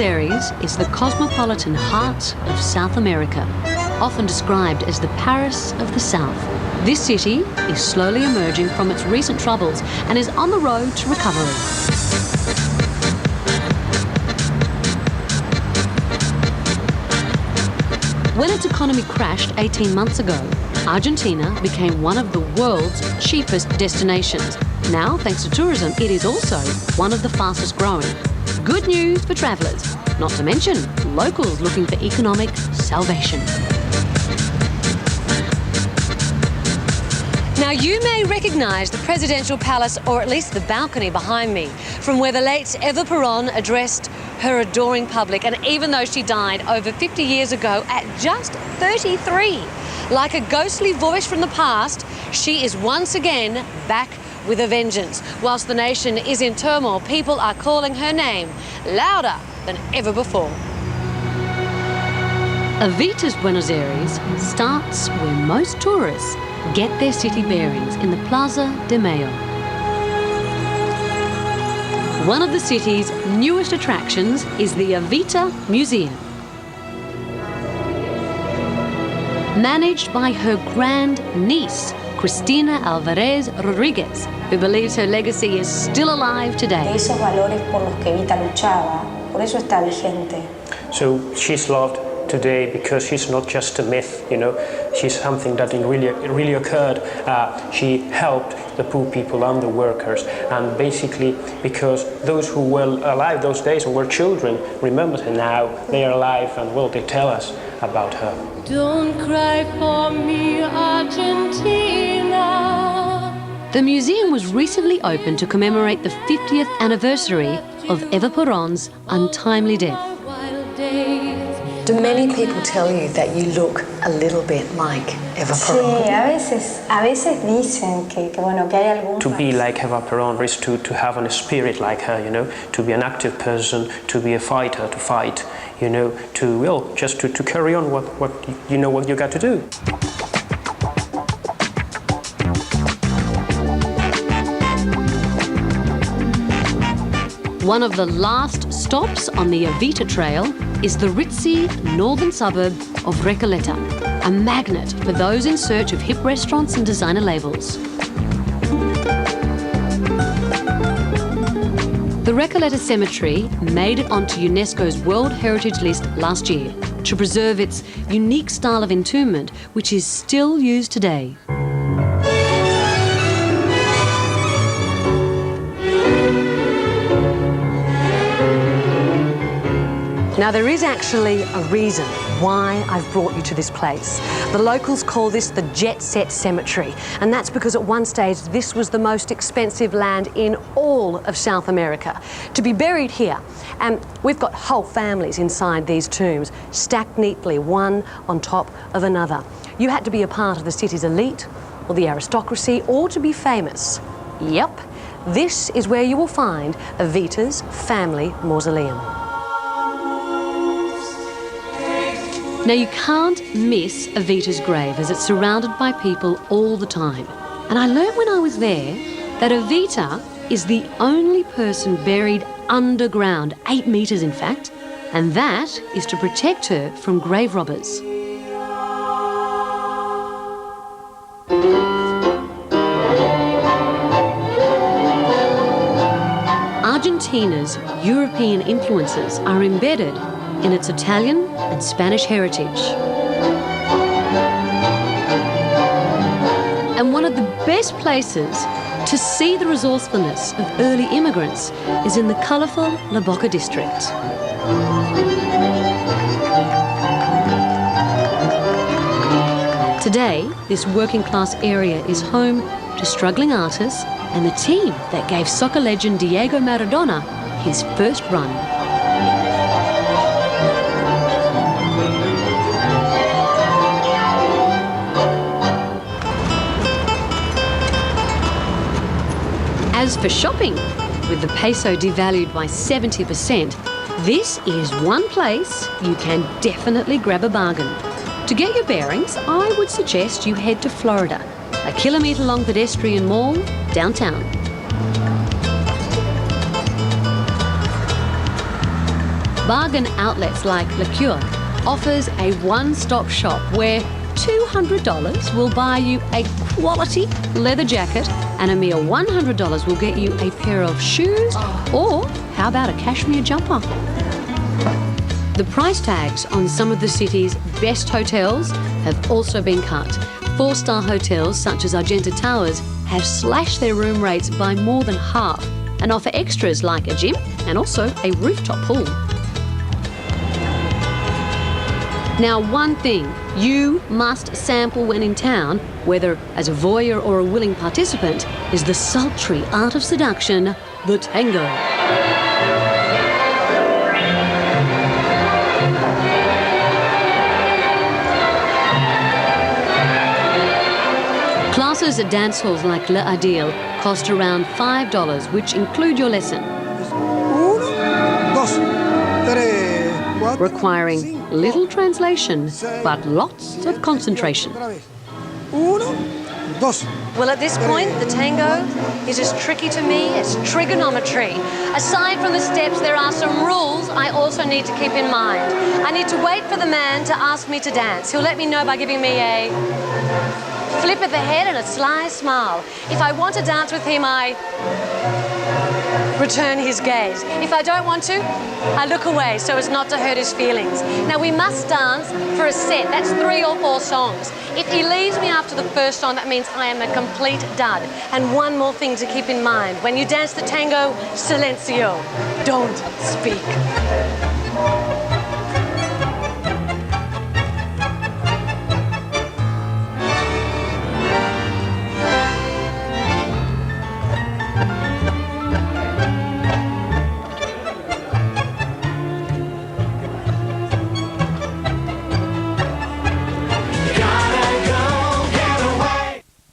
Aires is the cosmopolitan heart of South America, often described as the Paris of the South. This city is slowly emerging from its recent troubles and is on the road to recovery. When its economy crashed 18 months ago, Argentina became one of the world's cheapest destinations. Now, thanks to tourism, it is also one of the fastest growing. Good news for travellers, not to mention locals looking for economic salvation. Now, you may recognise the presidential palace, or at least the balcony behind me, from where the late Eva Perón addressed her adoring public. And even though she died over 50 years ago at just 33, like a ghostly voice from the past, she is once again back with a vengeance. Whilst the nation is in turmoil, people are calling her name louder than ever before. Evita's Buenos Aires starts where most tourists get their city bearings, in the Plaza de Mayo. One of the city's newest attractions is the Evita Museum. Managed by her grand niece, Cristina Alvarez Rodriguez, who believes her legacy is still alive today. De esos valores por los que Evita luchaba, por eso está vigente. So she's loved today because she's not just a myth, you know, she's something that really occurred. She helped the poor people and the workers, and basically because those who were alive those days and were children remembered her now, they are alive and well, they tell us about her. Don't cry for me, Argentina. The museum was recently opened to commemorate the 50th anniversary of Eva Perón's untimely death. Do many people tell you that you look a little bit like Eva Perón? Sí, a veces dicen que bueno, que hay algún... To be like Eva Perón is to have a spirit like her, you know, to be an active person, to be a fighter, to fight, you know, to, well, just to carry on what you know what you got to do. One of the last stops on the Evita Trail is the ritzy northern suburb of Recoleta, a magnet for those in search of hip restaurants and designer labels. The Recoleta Cemetery made it onto UNESCO's World Heritage List last year to preserve its unique style of entombment, which is still used today. Now, there is actually a reason why I've brought you to this place. The locals call this the Jet Set Cemetery, and that's because at one stage this was the most expensive land in all of South America. To be buried here, and we've got whole families inside these tombs, stacked neatly, one on top of another. You had to be a part of the city's elite, or the aristocracy, or to be famous. Yep, this is where you will find Evita's family mausoleum. Now, you can't miss Evita's grave as it's surrounded by people all the time. And I learned when I was there that Evita is the only person buried underground, 8 metres in fact, and that is to protect her from grave robbers. Argentina's European influences are embedded in its Italian and Spanish heritage. And one of the best places to see the resourcefulness of early immigrants is in the colourful La Boca district. Today, this working-class area is home to struggling artists and the team that gave soccer legend Diego Maradona his first run. As for shopping, with the peso devalued by 70%, this is one place you can definitely grab a bargain. To get your bearings, I would suggest you head to Florida, a kilometre-long pedestrian mall downtown. Bargain outlets like La Cure offers a one-stop shop where $200 will buy you a quality leather jacket and a mere $100 will get you a pair of shoes, or how about a cashmere jumper? The price tags on some of the city's best hotels have also been cut. 4-star hotels such as Argenta Towers have slashed their room rates by more than half and offer extras like a gym and also a rooftop pool. Now, one thing you must sample when in town, whether as a voyeur or a willing participant, is the sultry art of seduction, the tango. Classes at dance halls like Le Adil cost around $5, which include your lesson, requiring little translation but lots of concentration. Well, at this point, the tango is as tricky to me as trigonometry. Aside from the steps, there are some rules I also need to keep in mind. I need to wait for the man to ask me to dance. He'll let me know by giving me a flip of the head and a sly smile. If I want to dance with him, I return his gaze. If I don't want to, I look away so as not to hurt his feelings. Now, we must dance for a set. That's 3 or 4 songs. If he leaves me after the first song, that means I am a complete dud. And one more thing to keep in mind. When you dance the tango, silencio. Don't speak.